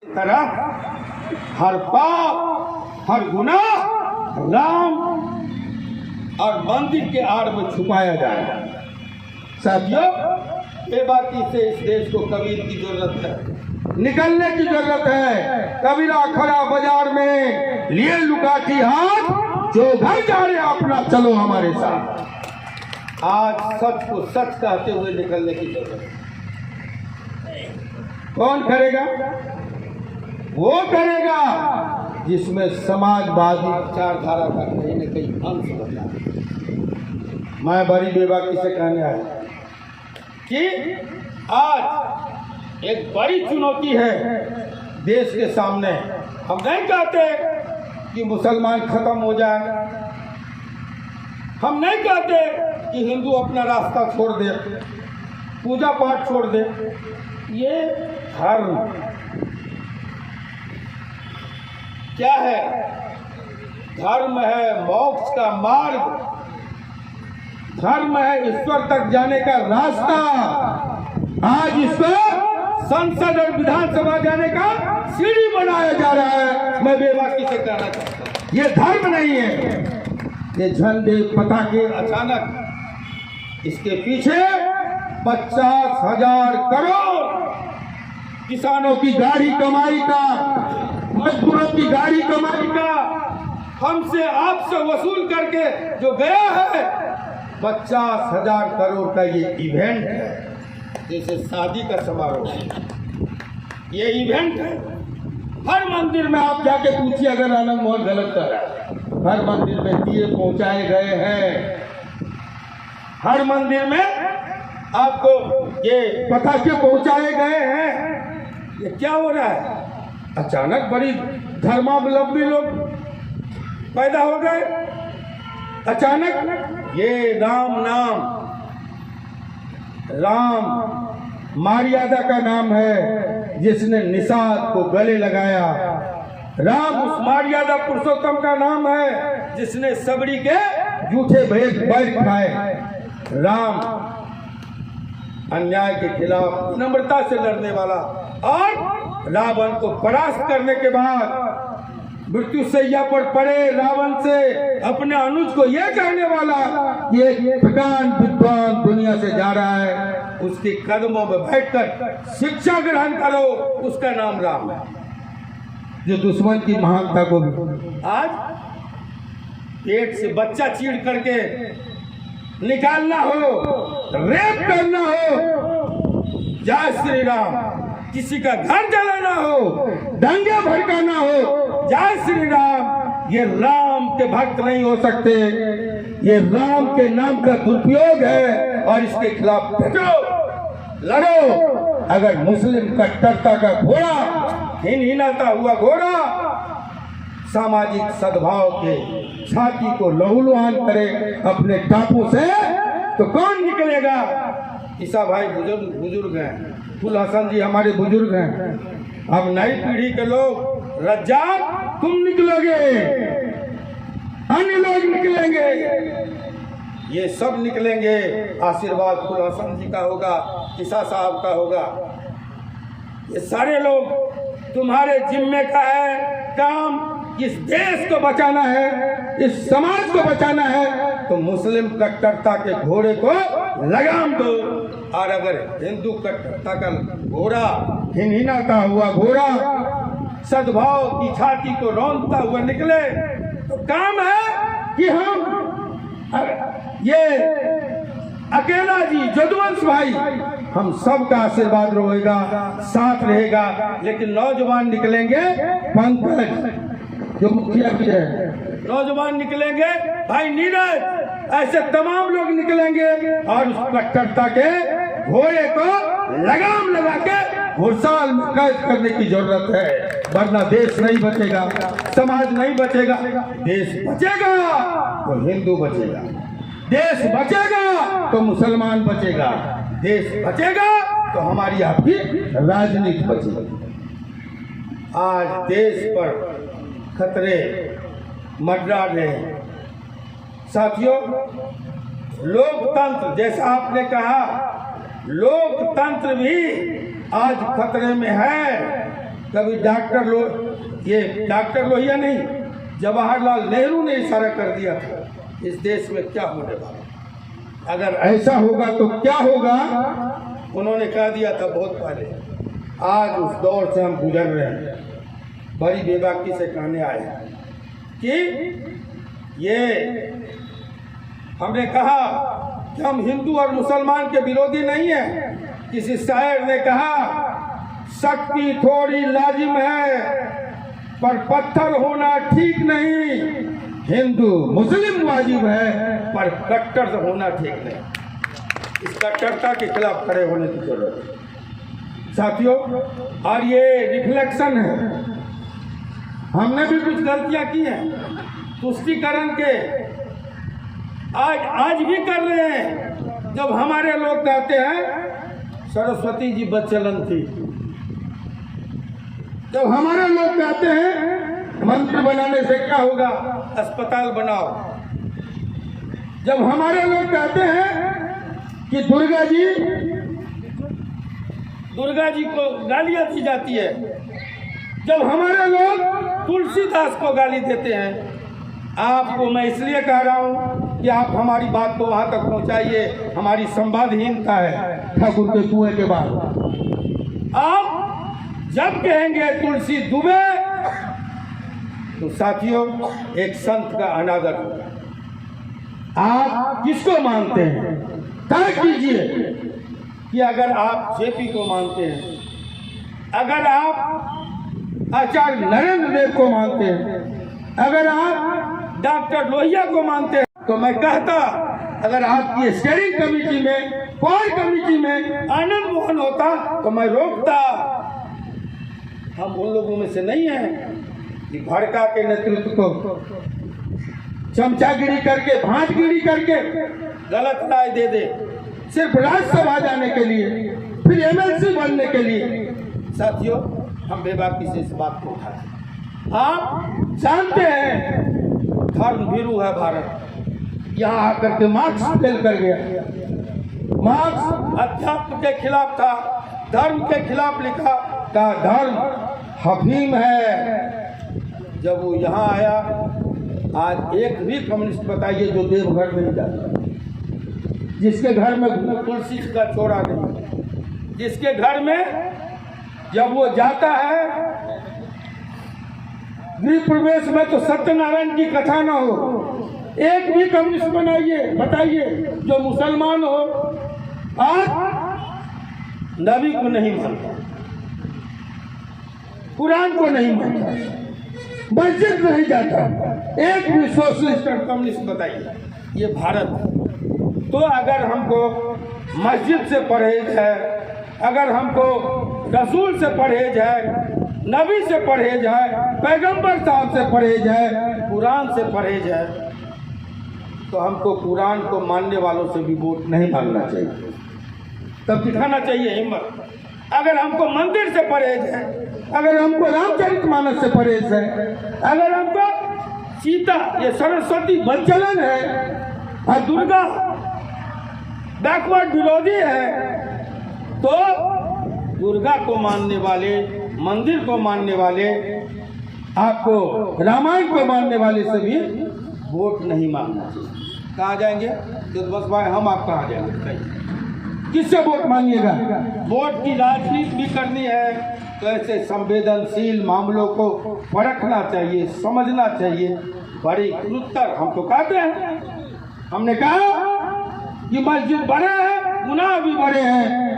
तरह हर पाप हर गुनाह राम और मंदिर के आड़ में छुपाया जाएगा। साथियों, बेबाकी से इस देश को कबीर की जरूरत है, निकलने की जरूरत है। कबीरा खड़ा बाजार में लिए लुकाठी हाथ, जो घर जा रहे अपना चलो हमारे साथ। आज सच को सच कहते हुए निकलने की जरूरत है। कौन करेगा? वो करेगा जिसमें समाजवादी विचारधारा का कहीं न कहीं अंश बदला। मैं बड़ी बेबाकी से कहने आया कि आज एक बड़ी चुनौती है देश के सामने। हम नहीं कहते कि मुसलमान खत्म हो जाए, हम नहीं कहते कि हिंदू अपना रास्ता छोड़ दे, पूजा पाठ छोड़ दे। ये धर्म क्या है? धर्म है मोक्ष का मार्ग, धर्म है ईश्वर तक जाने का रास्ता। आज इसको संसद और विधानसभा जाने का सीढ़ी बनाया जा रहा है। मैं बेबाकी से कहना चाहता हूँ, ये धर्म नहीं है, ये झंडे पताके। अचानक इसके पीछे 50,000 करोड़ किसानों की गाढ़ी कमाई का, मजदूरों की गाढ़ी कमाई का हमसे आपसे वसूल करके जो गया है, 50,000 करोड़ का ये इवेंट है। जैसे शादी का समारोह, ये इवेंट है। हर मंदिर में आप जाके पूछिए, अगर आनंद मोहन गलत कर रहा है, हर मंदिर में दिए पहुंचाए गए हैं, हर मंदिर में आपको ये पताके पहुंचाए गए हैं। ये क्या हो रहा है? अचानक बड़ी धर्मावलंबी लोग पैदा हो गए। अचानक ये राम नाम, राम मर्यादा का नाम है, जिसने निषाद को गले लगाया। राम उस मर्यादा पुरुषोत्तम का नाम है जिसने सबरी के जूठे बैठ खाए। राम अन्याय के खिलाफ नम्रता से लड़ने वाला, और रावण को परास्त करने के बाद मृत्यु सैया पर पड़े रावण से अपने अनुज को यह कहने वाला, ये प्रकांड विद्वान दुनिया से जा रहा है, उसके कदमों में बैठकर शिक्षा ग्रहण करो, उसका नाम राम है। जो दुश्मन की महानता को भी आज पेट से बच्चा चीड़ करके निकालना हो, रेप करना हो, जय श्री राम, किसी का घर जलाना हो, दंगे भड़काना हो, जय श्री राम। ये राम के भक्त नहीं हो सकते। ये राम के नाम का दुरुपयोग है और इसके खिलाफ डटो, लड़ो। अगर मुस्लिम कट्टरता का घोड़ा, हिनहिनाता हुआ घोड़ा सामाजिक सद्भाव के छाती को लहूलुहान करे अपने टापू से, तो कौन निकलेगा? ईसा भाई बुजुर्ग हैं, फुल हसन जी हमारे बुजुर्ग हैं। अब नई पीढ़ी के लोग, रज्जाक तुम निकलोगे, अन्य लोग निकलेंगे, ये सब निकलेंगे। आशीर्वाद फुल हसन जी का होगा, ईसा साहब का होगा। ये सारे लोग तुम्हारे जिम्मे का है काम। इस देश को बचाना है, इस समाज को बचाना है, तो मुस्लिम कट्टरता के घोड़े को लगाम दो। और अगर हिंदू कट्टरता का घोड़ा, हिनहिनाता हुआ घोड़ा सद्भाव की छाती को रौंदता हुआ निकले, तो काम है कि हम ये अकेला जी, जदुवंश भाई, हम सब का आशीर्वाद रहेगा, साथ रहेगा। लेकिन नौजवान निकलेंगे, पंकज जो मुखिया भी है, नौजवान निकलेंगे, भाई नीरज, ऐसे तमाम लोग निकलेंगे और उस कट्टरता के घोड़े को लगाम लगा के घुड़साल में कैद करने की जरूरत है। वरना देश नहीं बचेगा, समाज नहीं बचेगा। देश बचेगा तो हिंदू बचेगा, देश बचेगा तो मुसलमान बचेगा, देश बचेगा तो हमारी आपकी राजनीति बचेगी। आज देश पर खतरे मंडरा रहे हैं। साथियों, लोकतंत्र, जैसा आपने कहा, लोकतंत्र भी आज खतरे में है। कभी डॉक्टर लोहिया नहीं, जवाहरलाल नेहरू ने इशारा कर दिया था इस देश में क्या होने वाला, अगर ऐसा होगा तो क्या होगा, उन्होंने कह दिया था बहुत पहले। आज उस दौर से हम गुजर रहे हैं। बड़ी बेबाकी से कहने आए कि ये हमने कहा कि हम हिंदू और मुसलमान के विरोधी नहीं हैं। किसी शायर ने कहा शक्ति थोड़ी लाजिम है पर पत्थर होना ठीक नहीं, हिंदू मुस्लिम वाजिब है पर कट्टर होना ठीक नहीं। इस कट्टरता के खिलाफ खड़े होने की जरूरत है साथियों। और ये रिफ्लेक्शन है, हमने भी कुछ गलतियां की हैं तुष्टीकरण के, आज भी कर रहे हैं। जब हमारे लोग कहते हैं सरस्वती जी बच्चलन थी, जब हमारे लोग कहते हैं मंदिर बनाने से क्या होगा, अस्पताल बनाओ, जब हमारे लोग कहते हैं कि दुर्गा जी को गालियां दी जाती है, जब हमारे लोग तुलसीदास को गाली देते हैं, आपको मैं इसलिए कह रहा हूं कि आप हमारी बात को वहां तक पहुंचाइए। हमारी संवादहीनता है ठाकुर के कुएं के बाद। आप जब कहेंगे तुलसी दुबे तो साथियों एक संत का अनादर होगा। आप किसको मानते हैं तय कीजिए कि अगर आप जेपी को मानते हैं, अगर आप आचार्य नरेंद्र देव को मानते हैं, अगर आप डॉक्टर लोहिया को मानते हैं, तो मैं कहता अगर आपकी स्टीयरिंग कमेटी में, कोर कमेटी में आनंद मोहन होता तो मैं रोकता। हम उन लोगों में से नहीं हैं कि भड़का के नेतृत्व को चमचागिरी करके, भांजगिरी करके गलत राय दे दे सिर्फ राज्यसभा जाने के लिए, फिर एमएलसी बनने के लिए। साथियों हम बेबाकी से इस बात को उठाए। आप जानते हैं धर्म भीरू है भारत। यहाँ आकर के मार्क्स फेल कर गया। मार्क्स अध्यात्म के खिलाफ था, धर्म के खिलाफ लिखा था धर्म हफीम है। जब वो यहाँ आया, आज एक भी कम्युनिस्ट बताइए जो देवघर नहीं जाता, जिसके घर में तुलसी का चोरा नहीं, जिसके घर में जब वो जाता है गृह प्रवेश में तो सत्यनारायण की कथा ना हो। एक भी कम्युनिस्ट बताइए जो मुसलमान हो, आज नबी को नहीं मानता, कुरान को नहीं मानता, मस्जिद नहीं जाता। एक भी सोशलिस्ट और कम्युनिस्ट बताइए ये भारत। तो अगर हमको मस्जिद से परहेज है, अगर हमको रसूल से परहेज है, नबी से परहेज है, पैगंबर साहब से परहेज है, कुरान से परहेज है, तो हमको कुरान को मानने वालों से भी वोट नहीं मांगना चाहिए। तब दिखाना चाहिए हिम्मत। अगर हमको मंदिर से परहेज है, अगर हमको रामचरितमानस से परहेज है, अगर हमको सीता ये सरस्वती बच्चलन है और दुर्गा बैकवर्ड विरोधी है, तो दुर्गा को मानने वाले, मंदिर को मानने वाले, आपको रामायण को मानने वाले से भी वोट नहीं मांगना चाहिए। कहाँ जाएंगे बस भाई, हम आप कहाँ जाएंगे, किससे वोट मांगिएगा? वोट की राजनीति भी करनी है तो ऐसे संवेदनशील मामलों को परखना चाहिए, समझना चाहिए। बड़ी उत्तर हम तो कहते हैं, हमने कहा कि मस्जिद बड़े हैं, गुनाह भी बड़े हैं।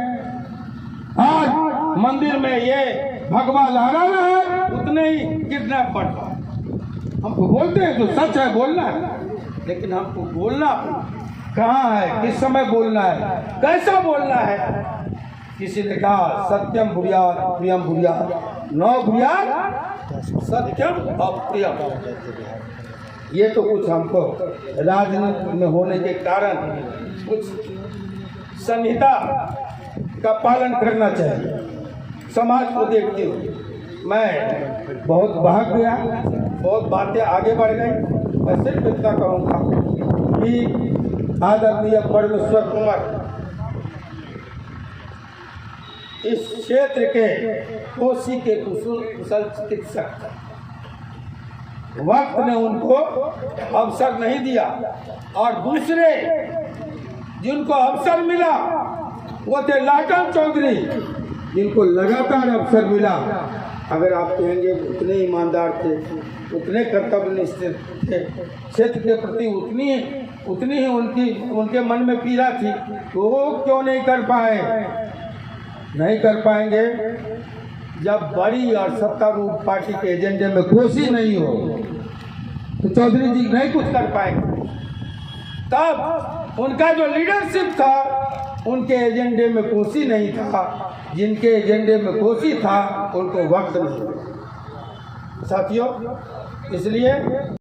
आज मंदिर में ये भगवा लहराना है, उतने ही किडनैप बढ़ता है। हमको बोलते हैं जो सच है बोलना है, लेकिन हमको बोलना कहाँ है, किस समय बोलना है, कैसा बोलना है। किसी ने कहा सत्यम बुरियाद प्रियम बुरियाद, न बुरियाद सत्यम अप्रियम। ये तो कुछ हमको राजनीति में होने के कारण कुछ संहिता का पालन करना चाहिए। समाज को देखते हुए मैं बहुत भाग गया, बहुत बातें आगे बढ़ गई। मैं सिर्फ इतना कहूँगा कि आदरणीय परमेश्वर कुमार इस क्षेत्र के कोसी के कुशल चिकित्सक थे। वक्त ने उनको अवसर नहीं दिया और दूसरे जिनको अवसर मिला वो थे लाटन चौधरी, जिनको लगातार अवसर मिला। अगर आप कहेंगे उतने ईमानदार थे, उतने कर्तव्यनिष्ठ थे, क्षेत्र के प्रति उतनी ही उनके मन में पीड़ा थी, तो वो क्यों नहीं कर पाए? नहीं कर पाएंगे जब बड़ी और सत्तारूढ़ पार्टी के एजेंडे में कोसी नहीं हो तो चौधरी जी नहीं कुछ कर पाएंगे। तब उनका जो लीडरशिप था उनके एजेंडे में कोसी नहीं था, जिनके एजेंडे में कोसी था उनको वक्त नहीं। साथियों, इसलिए